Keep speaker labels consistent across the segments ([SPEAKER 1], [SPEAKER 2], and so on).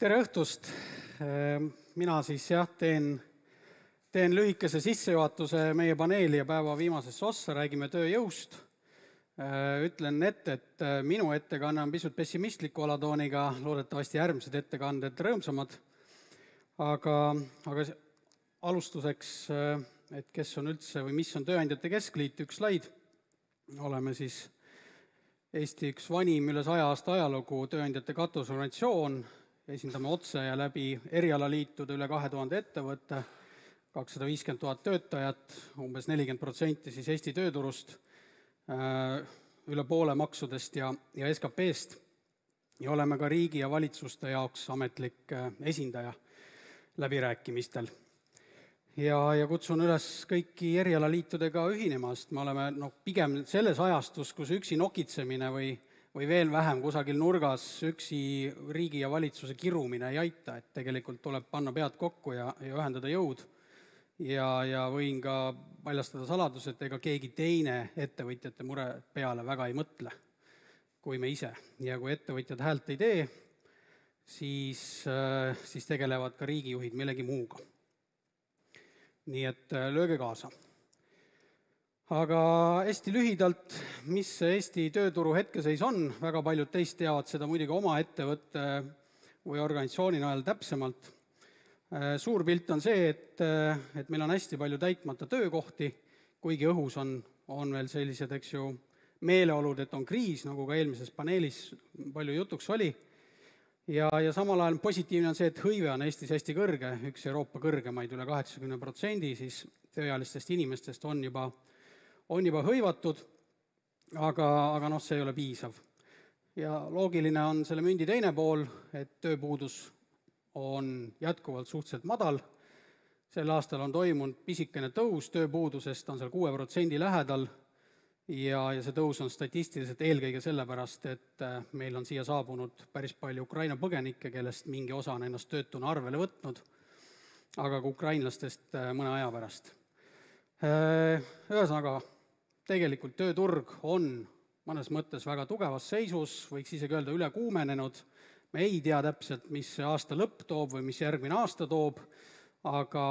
[SPEAKER 1] Tere õhtust! Mina siis teen lühikese sissejuhatuse meie paneeli ja päeva viimasesse ossa, räägime tööjõust. Ütlen ette, et minu ettekanne on pisut pessimistliku alatooniga, loodetavasti järgmised ettekanded rõõmsamad. Aga alustuseks, et kes on üldse või mis on Tööandjate Keskliit, üks slaid. Oleme siis Eesti üks vanim üle 100 aasta ajalugu tööandjate katusorganisatsioon, esindame otse ja läbi erialaliitude üle 2000 ettevõtte, 250 000 töötajat, umbes 40% siis Eesti tööturust, üle poole maksudest ja SKP-st ja oleme ka riigi ja valitsuste jaoks ametlik esindaja läbirääkimistel. Ja kutsun üles kõiki erialaliitudega ühinema, sest me oleme pigem selles ajastus, kus üksi nokitsemine või veel vähem kusagil nurgas üksi riigi ja valitsuse kirumine ei aita, et tegelikult tuleb panna pead kokku ja ühendada jõud. Ja võin ka paljastada saladus, et ega keegi teine ettevõtjate mure peale väga ei mõtle, kui me ise. Ja kui ettevõtjad häält ei tee, siis tegelevad ka riigijuhid millegi muuga. Nii et lööge kaasa. Aga hästi lühidalt, mis see Eesti tööturu hetkeseis on, väga paljud teist teavad seda muidugi oma ettevõtte või organisatsiooni najal täpsemalt. Suur pilt on see, et meil on hästi palju täitmata töökohti, kuigi õhus on veel sellised, meeleolud, et on kriis, nagu ka eelmises paneelis palju jutuks oli. Ja samal ajal positiivne on see, et hõive on Eestis hästi kõrge, üks Euroopa kõrgemaid üle 80%, siis tööealistest inimestest on juba hõivatud, aga see ei ole piisav. Ja loogiline on selle mündi teine pool, et tööpuudus on jätkuvalt suhteliselt madal. Sel aastal on toimunud pisikene tõus tööpuudusest, on seal 6% lähedal ja see tõus on statistiliselt eelkõige sellepärast, et meil on siia saabunud päris palju Ukraina põgenikke, kellest mingi osa on ennast töötuna arvele võtnud, aga ka ukrainlastest mõne aja pärast. Ühesõnaga, tegelikult tööturg on mõnes mõttes väga tugevas seisus, võiks isegi öelda üle kuumenenud. Me ei tea täpselt, mis see aasta lõpp toob või mis järgmine aasta toob, aga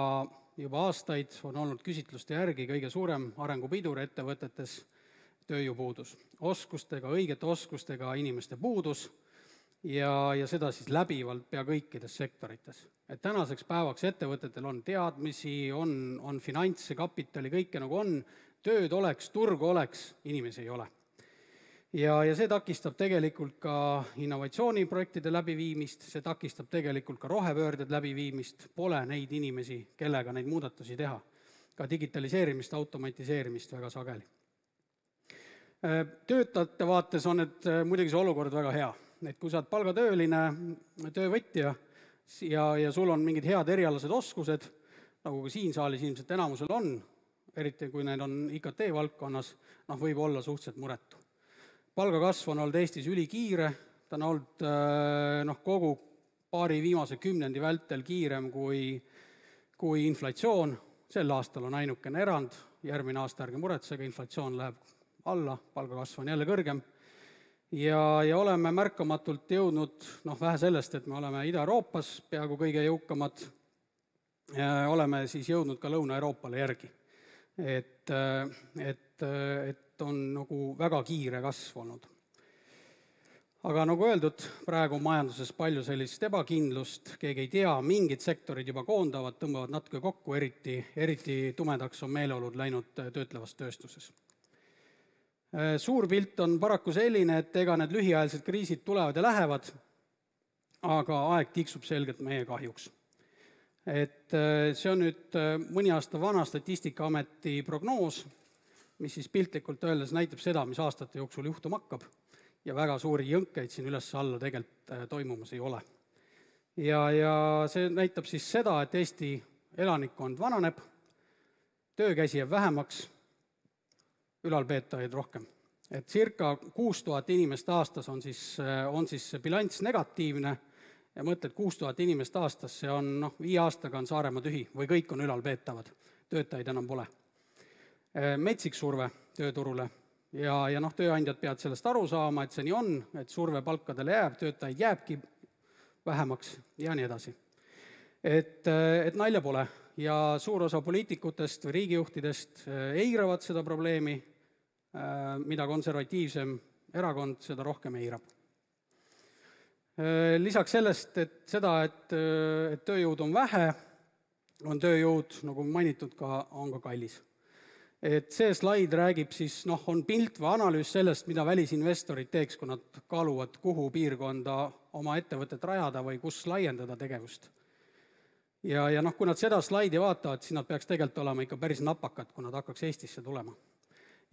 [SPEAKER 1] juba aastaid on olnud küsitluste järgi kõige suurem arengupidur ettevõtetes tööjõupuudus. Õigete oskustega inimeste puudus ja seda siis läbivalt pea kõikides sektorites. Et tänaseks päevaks ettevõtetel on teadmisi, on finantse, kapitali, kõike nagu on, tööd oleks, turg oleks, inimesi ei ole. Ja see takistab tegelikult ka innovatsiooniprojektide läbiviimist, see takistab tegelikult ka rohepöörded läbiviimist, pole neid inimesi, kellega neid muudatusi teha. Ka digitaliseerimist, automatiseerimist väga sageli. Töötajate vaates on muidugi see olukord väga hea. Et kui sa oled palgatööline töövõtja ja sul on mingid head erialased oskused, nagu ka siin saalis ilmselt enamusel on, eriti kui need on IKT valdkonnas, võib olla suhteliselt muretu. Palgakasv on olnud Eestis ülikiire, ta on olnud kogu paari viimase kümnendi vältel kiirem kui inflatsioon. Sel aastal on ainukene erand, järgmine aasta ärge muretsege, inflatsioon läheb alla, palgakasv on jälle kõrgem. Ja oleme märkamatult jõudnud, vähe sellest, et me oleme Ida-Euroopas peaaegu kõige jõukamad, oleme siis jõudnud ka Lõuna-Euroopale järgi. Et on väga kiire kasv olnud. Aga nagu öeldud, praegu on majanduses palju sellist ebakindlust, keegi ei tea, mingid sektorid juba koondavad, tõmbavad natuke kokku, eriti tumedaks on meeleolud läinud töötlevas tööstuses. Suur pilt on paraku selline, et ega need lühiajalised kriisid tulevad ja lähevad, aga aeg tiksub selgelt meie kahjuks. Et see on nüüd mõni aasta vana Statistikaameti prognoos, mis siis piltlikult öeldes näitab seda, mis aastate jooksul juhtuma hakkab ja väga suuri jõnkeid siin üles-alla tegelikult toimumas ei ole. Ja see näitab siis seda, et Eesti elanikkond vananeb, töökäsi jääb vähemaks, ülalpeetajaid rohkem. Et circa 6000 inimest aastas on siis bilanss negatiivne ja mõtled 6000 inimest aastas, see on 5 aastaga on Saaremaa tühi või kõik on ülalpeetavad, töötajaid enam pole. Metsik surve tööturule ja tööandjad peavad sellest aru saama, et see nii on, et surve palkadele jääb, töötajaid jääbki vähemaks ja nii edasi. Et nalja pole ja suur osa poliitikutest või riigijuhtidest eiravad seda probleemi, mida konservatiivsem erakond, seda rohkem eirab. Lisaks sellest, et tööjõud on vähe, on tööjõud, nagu mainitud, on ka kallis. Et see slaid räägib siis, on pilt või analüüs sellest, mida välisinvestorid teeks, kui nad kaaluvad, kuhu piirkonda oma ettevõtet rajada või kus laiendada tegevust. Ja kui nad seda slaidi vaatavad, siis nad peaks tegelikult olema ikka päris napakad, kui nad hakkaks Eestisse tulema.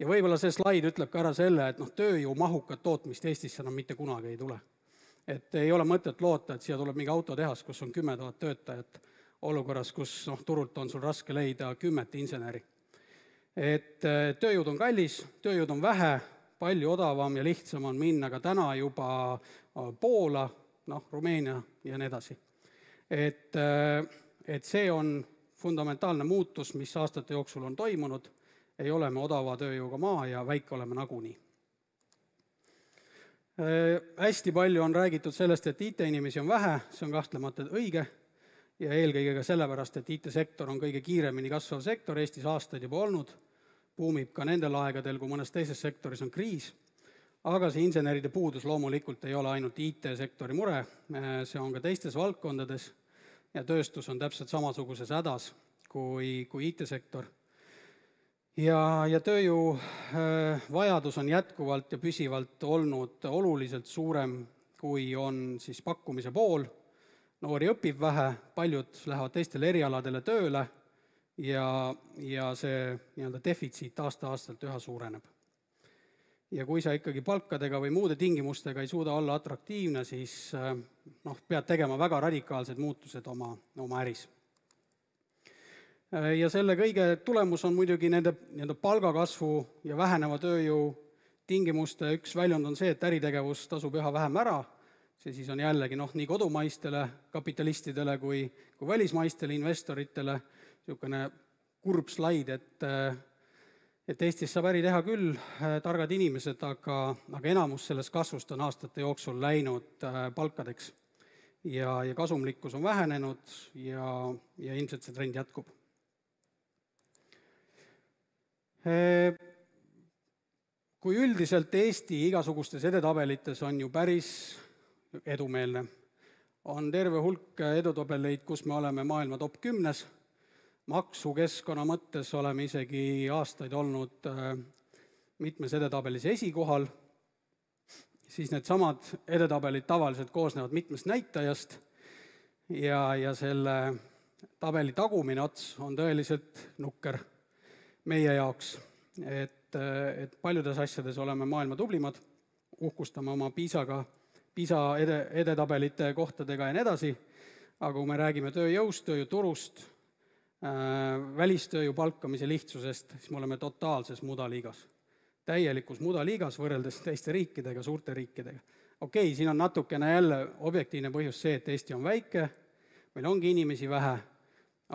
[SPEAKER 1] Ja võib-olla see slaid ütleb ka ära selle, et tööjõumahukat tootmist Eestisse enam mitte kunagi ei tule. Et ei ole mõtet loota, et siia tuleb mingi autotehas, kus on 10 000 töötajat, olukorras, kus turult on sul raske leida 10 inseneri. Et tööjõud on kallis, tööjõud on vähe, palju odavam ja lihtsam on minna ka täna juba Poola, Rumeenia ja nii edasi. Et see on fundamentaalne muutus, mis aastate jooksul on toimunud, ei ole me odava tööjõuga maa ja väike oleme nagunii. Hästi palju on räägitud sellest, et IT-inimesi on vähe, see on kahtlemata õige, ja eelkõige ka sellepärast, et IT-sektor on kõige kiiremini kasvav sektor, Eestis aastaid juba olnud, buumib ka nendel aegadel, kui mõnes teises sektoris on kriis, aga see inseneride puudus loomulikult ei ole ainult IT-sektori mure, see on ka teistes valdkondades ja tööstus on täpselt samasuguses hädas kui IT-sektor. Ja tööjõu vajadus on jätkuvalt ja püsivalt olnud oluliselt suurem, kui on siis pakkumise pool. Noori õpib vähe, paljud lähevad teistele erialadele tööle ja see defitsiit aasta-aastalt üha suureneb. Ja kui sa ikkagi palkadega või muude tingimustega ei suuda olla atraktiivne, siis pead tegema väga radikaalsed muutused oma äris. Ja selle kõige tulemus on muidugi nende palgakasvu ja väheneva tööjõu tingimuste üks väljund on see, et äritegevus tasub üha vähem ära, see siis on jällegi nii kodumaistele kapitalistidele kui välismaistele investoritele niisugune kurb slaid, et Eestis saab äri teha küll targad inimesed, aga enamus sellest kasvust on aastate jooksul läinud palkadeks ja kasumlikkus on vähenenud ja ilmselt see trend jätkub. Kui üldiselt Eesti igasugustes edetabelites on ju päris edumeelne, on terve hulk edetabeleid, kus me oleme maailma top 10, maksukeskkonna mõttes oleme isegi aastaid olnud mitmes edetabelis esikohal, siis need samad edetabelid tavaliselt koosnevad mitmest näitajast ja selle tabeli tagumine ots on tõeliselt nukker meie jaoks, et paljudes asjades oleme maailma tublimad, uhkustame oma PISA edetabelite kohtadega ja nii edasi, aga kui me räägime tööjõust, tööjõuturust, välistööjõu palkamise lihtsusest, siis me oleme totaalses mudaliigas. Täielikus mudaliigas võrreldes teiste riikidega, suurte riikidega. Okei, siin on natukene jälle objektiivne põhjus see, et Eesti on väike, meil ongi inimesi vähe,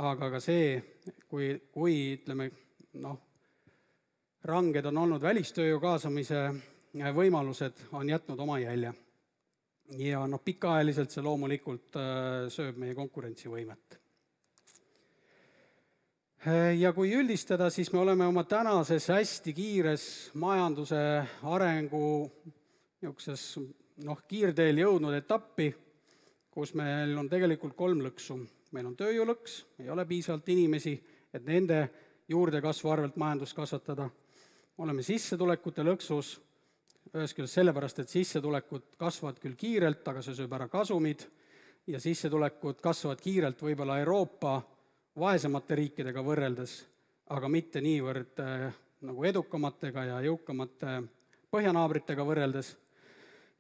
[SPEAKER 1] aga ka see, kui ütleme, ranged on olnud välistööjõu kaasamise võimalused, on jätnud oma jälje. Ja pikaajaliselt see loomulikult sööb meie konkurentsivõimet. Ja kui üldistada, siis me oleme oma tänases hästi kiires majanduse arengu niisuguses kiirteel jõudnud etappi, kus meil on tegelikult 3 lõksu. Meil on tööjõulõks, ei ole piisavalt inimesi, et nende juurdekasvu arvelt majandust kasvatada. Oleme sissetulekute lõksus, ühest küljest sellepärast, et sissetulekud kasvavad küll kiirelt, aga see sööb ära kasumid ja sissetulekud kasvavad kiirelt võib-olla Euroopa vaesemate riikidega võrreldes, aga mitte niivõrd nagu edukamatega ja jõukamate põhjanaabritega võrreldes.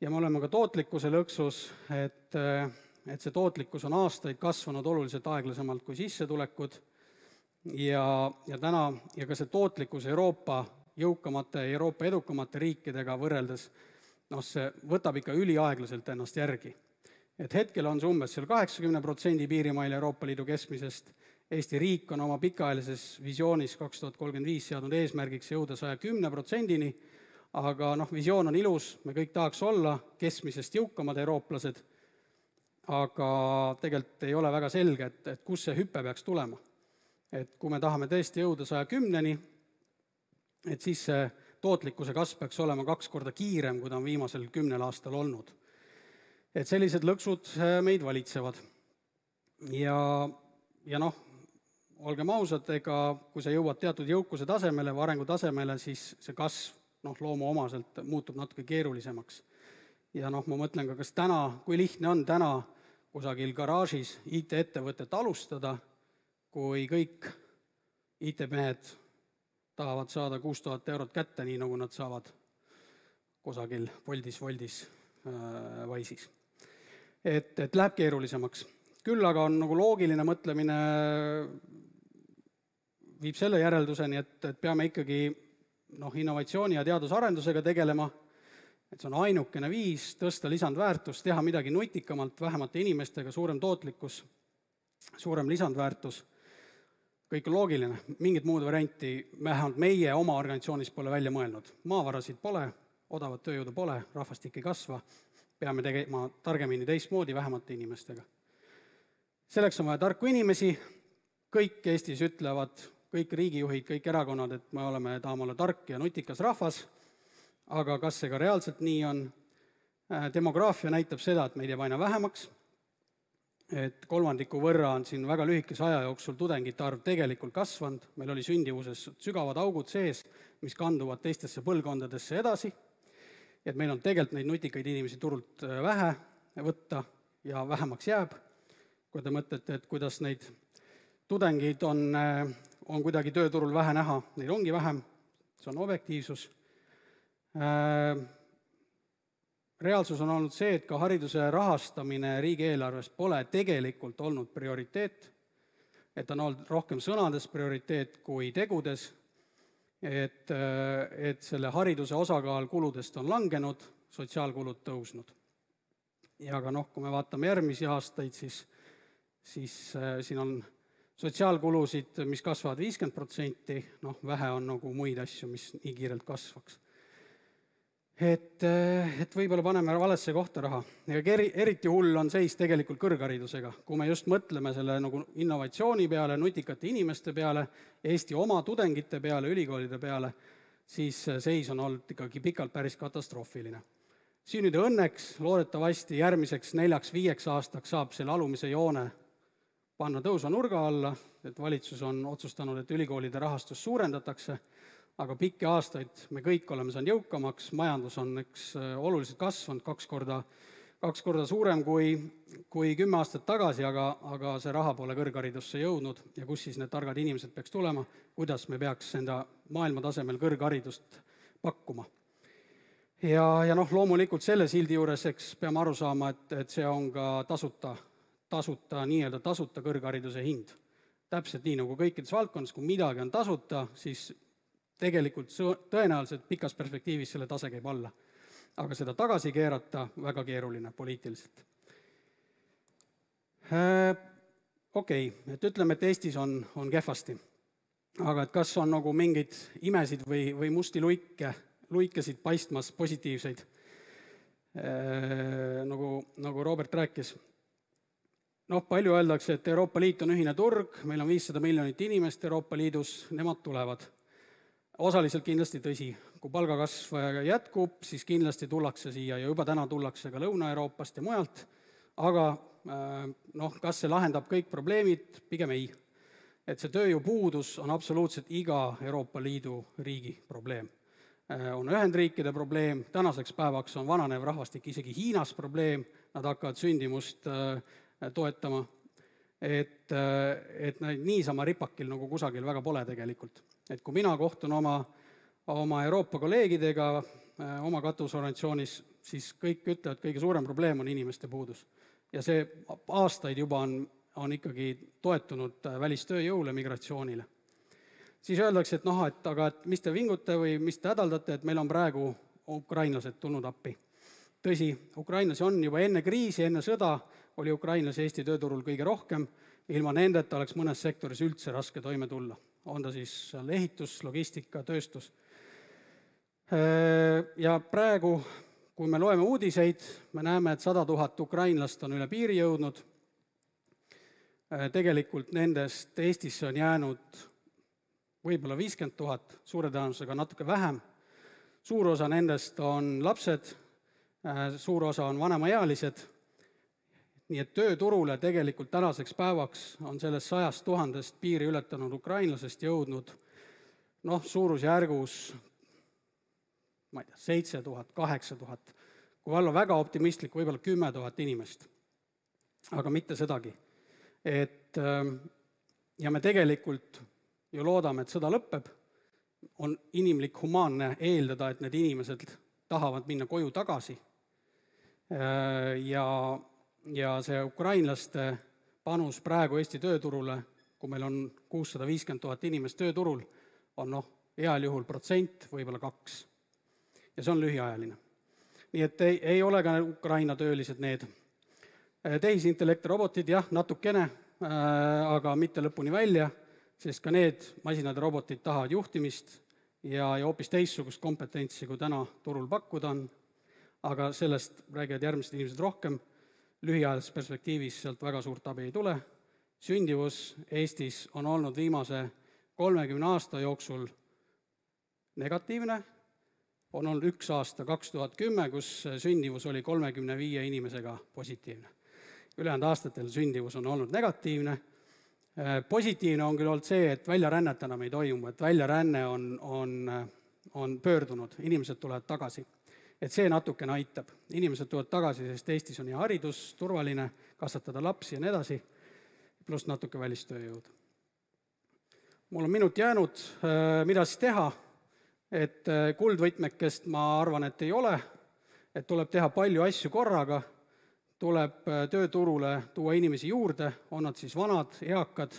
[SPEAKER 1] Ja me oleme ka tootlikkuse lõksus, et see tootlikkus on aastaid kasvanud oluliselt aeglasemalt kui sissetulekud ja ka see tootlikkus Euroopa jõukamate ja Euroopa edukamate riikidega võrreldes, see võtab ikka üliaeglaselt ennast järgi. Et hetkel on see umbes seal 80% piirimail Euroopa Liidu keskmisest, Eesti riik on oma pikaajalises visioonis 2035 seadnud eesmärgiks jõuda 110%-ni, aga visioon on ilus, me kõik tahaks olla keskmisest jõukamad eurooplased, aga tegelikult ei ole väga selge, et kus see hüpe peaks tulema. Et kui me tahame tõesti jõuda 110-ni, et siis see tootlikkuse kasv peaks olema 2 korda kiirem, kui ta on viimasel 10 aastal olnud. Et sellised lõksud meid valitsevad. Ja noh, olgem ausad, ega kui sa jõuad teatud jõukuse tasemele või arengu tasemele, siis see kasv loomuomaselt muutub natuke keerulisemaks. Ja noh, ma mõtlen ka, kas täna, kui lihtne on täna kusagil garaažis IT-ettevõtet alustada, kui kõik IT-mehed tahavad saada 6000 eurot kätte, nii nagu nad saavad kusagil Woldis, Wise'is. Et läheb keerulisemaks. Küll aga on nagu loogiline mõtlemine viib selle järelduseni, et peame ikkagi innovatsiooni ja teadusarendusega tegelema, et see on ainukene viis tõsta lisandväärtust, teha midagi nutikamalt, vähemate inimestega, suurem tootlikkus, suurem lisandväärtus. Kõik on loogiline, mingit muud varianti vähemalt meie oma organisatsioonis pole välja mõelnud. Maavarasid pole, odavat tööjõudu pole, rahvastik ei kasva, peame tegema targemini teistmoodi vähemate inimestega. Selleks on vaja tarku inimesi, kõik Eestis ütlevad, kõik riigijuhid, kõik erakonnad, et me tahame olla tark ja nutikas rahvas, aga kas see ka reaalselt nii on? Demograafia näitab seda, et meid jääb aina vähemaks, et 3% võrra on siin väga lühikese aja jooksul tudengite arv tegelikult kasvanud, meil oli sündivuses sügavad augud sees, mis kanduvad teistesse põlvkondadesse edasi, et meil on tegelikult neid nutikaid inimesi turult vähe võtta ja vähemaks jääb. Kui te mõtlete, et kuidas neid tudengeid on kuidagi tööturul vähe näha, neid ongi vähem, see on objektiivsus. Reaalsus on olnud see, et ka hariduse rahastamine riigieelarves pole tegelikult olnud prioriteet, et on olnud rohkem sõnades prioriteet kui tegudes, et selle hariduse osakaal kuludest on langenud, sotsiaalkulud tõusnud. Ja aga kui me vaatame järgmisi aastaid, siis siin on sotsiaalkulusid, mis kasvavad 50%, vähe on nagu muid asju, mis nii kiirelt kasvaks. Et võib-olla paneme valesse kohta raha. Eriti hull on seis tegelikult kõrgharidusega. Kui me just mõtleme selle nagu innovatsiooni peale, nutikate inimeste peale, Eesti oma tudengite peale, ülikoolide peale, siis seis on olnud ikkagi pikalt päris katastroofiline. Siin nüüd õnneks loodetavasti järgmiseks 4-5 aastaks saab selle alumise joone panna tõusva nurga alla, et valitsus on otsustanud, et ülikoolide rahastus suurendatakse, aga pikki aastaid me kõik oleme saanud jõukamaks, majandus on oluliselt kasvanud, 2 korda suurem kui 10 aastat tagasi, aga see raha pole kõrgharidusse jõudnud ja kus siis need targad inimesed peaks tulema, kuidas me peaks enda maailma tasemel kõrgharidust pakkuma. Ja loomulikult selle sildi juures peame aru saama, et see on ka tasuta kõrghariduse hind. Täpselt nii nagu kõikides valdkonnas, kui midagi on tasuta, siis tegelikult tõenäoliselt pikas perspektiivis selle tase käib alla. Aga seda tagasi keerata väga keeruline poliitiliselt. Okei, et ütleme, et Eestis on kehvasti. Aga et kas on nagu mingid imesid või musti luikesid paistmas positiivseid, nagu Robert rääkis. Palju öeldakse, et Euroopa Liit on ühine turg, meil on 500 miljonit inimest Euroopa Liidus, nemad tulevad. Osaliselt kindlasti tõsi. Kui palgakasv jätkub, siis kindlasti tullakse siia ja juba täna tullakse ka Lõuna-Euroopast ja mujalt, aga kas see lahendab kõik probleemid? Pigem ei. Et see tööjõupuudus on absoluutselt iga Euroopa Liidu riigi probleem. On Ühendriikide probleem, tänaseks päevaks on vananev rahvastik isegi Hiinas probleem, nad hakkavad sündimust toetama, et niisama ripakil nagu kusagil väga pole tegelikult. Et kui mina kohtun oma Euroopa kolleegidega oma katusorganisatsioonis, siis kõik ütlevad, et kõige suurem probleem on inimeste puudus. Ja see aastaid juba on ikkagi toetunud välistööjõule, migratsioonile. Siis öeldakse, et mis te vingute või mis te hädaldate, et meil on praegu ukrainlased tulnud appi. Tõsi, ukrainlasi on juba enne kriisi, enne sõda, oli ukrainlasi Eesti tööturul kõige rohkem, ilma nendeta oleks mõnes sektoris üldse raske toime tulla. On ta siis ehitus, logistika, tööstus. Ja praegu kui me loeme uudiseid, me näeme, et 100 000 ukrainlast on üle piiri jõudnud. Tegelikult nendest Eestisse on jäänud võib-olla 50 000, suure tõenäosusega natuke vähem. Suur osa nendest on lapsed, suur osa on vanemaealised, nii et tööturule tegelikult tänaseks päevaks on sellest 100 000 piiri ületanud ukrainlasest jõudnud suurusjärgus 7000, 8000, kui olla väga optimistlik, võib-olla 10 000 inimest, aga mitte sedagi. Ja me tegelikult ju loodame, et sõda lõpeb, on inimlik, humaanne eeldada, et need inimesed tahavad minna koju tagasi. Ja see ukrainlaste panus praegu Eesti tööturule, kui meil on 650 000 inimest tööturul, on heal juhul %, võib-olla 2%. Ja see on lühiajaline. Nii et ei ole ka Ukraina töölised need. Tehisintellekt, robotid, jah, natukene, aga mitte lõpuni välja, sest ka need masinad ja robotid tahavad juhtimist ja hoopis teissugust kompetentsi, kui täna turul pakkuda on, aga sellest räägivad järgmised inimesed rohkem. Lühiajalises perspektiivis sealt väga suurt abi ei tule. Sündivus Eestis on olnud viimase 30 aasta jooksul negatiivne, on olnud 1 aasta 2010, kus sündivus oli 35 inimesega positiivne. Ülejäänud aastatel sündivus on olnud negatiivne. Positiivne on küll olnud see, et väljarännet enam ei toimu, et väljaränne on pöördunud, inimesed tulevad tagasi. Et see natukene aitab. Inimesed tulevad tagasi, sest Eestis on hea haridus, turvaline, kasvatada lapsi ja nii edasi, pluss natuke välistööjõud. Mul on minut jäänud, mida siis teha, et kuldvõtmekest ma arvan, et ei ole, et tuleb teha palju asju korraga, tuleb tööturule tuua inimesi juurde, on nad siis vanad, eakad,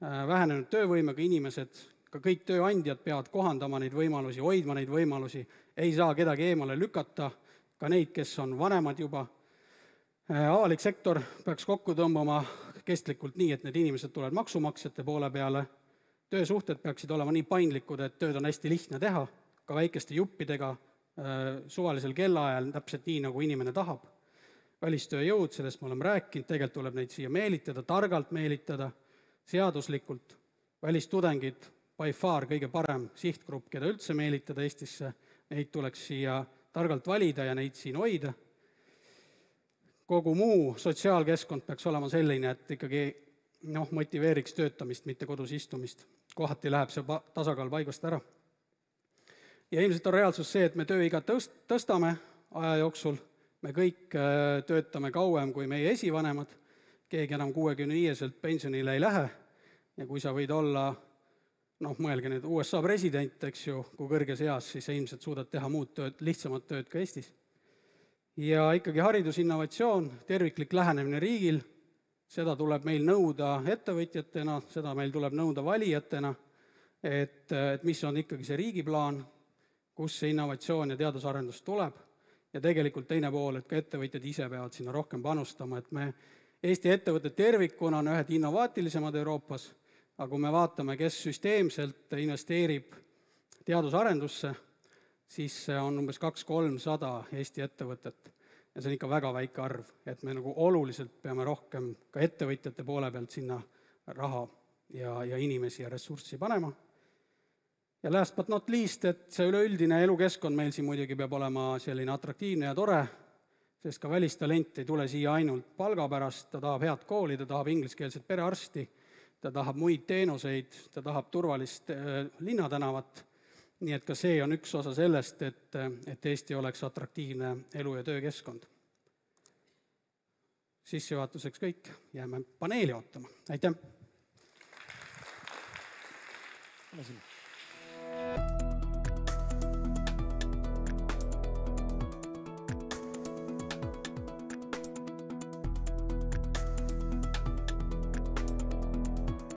[SPEAKER 1] vähenenud töövõimega inimesed, ka kõik tööandjad peavad kohandama neid võimalusi, hoidma neid võimalusi, ei saa kedagi eemale lükata, ka neid, kes on vanemad juba. Avalik sektor peaks kokku tõmbama kestlikult nii, et need inimesed tulevad maksumaksjate poole peale, töösuhted peaksid olema nii paindlikud, et tööd on hästi lihtne teha, ka väikeste juppidega, suvalisel kellaajal, täpselt nii, nagu inimene tahab. Välistööjõud, sellest me oleme rääkinud, tegelikult tuleb neid siia meelitada, targalt meelitada, seaduslikult. Välistudengid, by far kõige parem sihtgrupp, keda üldse meelitada Eestisse, neid tuleks siia targalt valida ja neid siin hoida. Kogu muu sotsiaalkeskkond peaks olema selline, et ikkagi motiveeriks töötamist, mitte kodus istumist. Kohati läheb see tasakaal paigast ära. Ja ilmselt on reaalsus see, et me tööiga tõstame aja jooksul, me kõik töötame kauem kui meie esivanemad, keegi enam 65-selt pensionile ei lähe ja kui sa võid olla, mõelge nüüd USA president, eks ju, kui kõrges eas, siis sa ilmselt suudad teha muud tööd, lihtsamat tööd ka Eestis. Ja ikkagi haridusinnovatsioon, terviklik lähenemine riigil, seda tuleb meil nõuda ettevõtjatena, seda meil tuleb nõuda valijatena, et mis on ikkagi see riigi plaan, kus see innovatsioon ja teadusarendus tuleb. Ja tegelikult teine pool, et ka ettevõtjad ise peavad sinna rohkem panustama, et Eesti ettevõtted tervikuna on ühed innovaatilisemad Euroopas, aga kui me vaatame, kes süsteemselt investeerib teadusarendusse, siis see on umbes 200-300 Eesti ettevõtet. Ja see on ikka väga väike arv, et me oluliselt peame rohkem ka ettevõtjate poole pealt sinna raha ja inimesi ja ressurssi panema. Ja last but not least, et see üleüldine elukeskkond meil siin muidugi peab olema selline atraktiivne ja tore, sest ka välistalent ei tule siia ainult palga pärast, ta tahab head kooli, ta tahab ingliskeelset perearsti, ta tahab muid teenuseid, ta tahab turvalist linnatänavat. Nii et ka see on üks osa sellest, et Eesti oleks atraktiivne elu- ja töökeskkond. Sissejuhatuseks kõik, jääme paneeli ootama. Aitäh!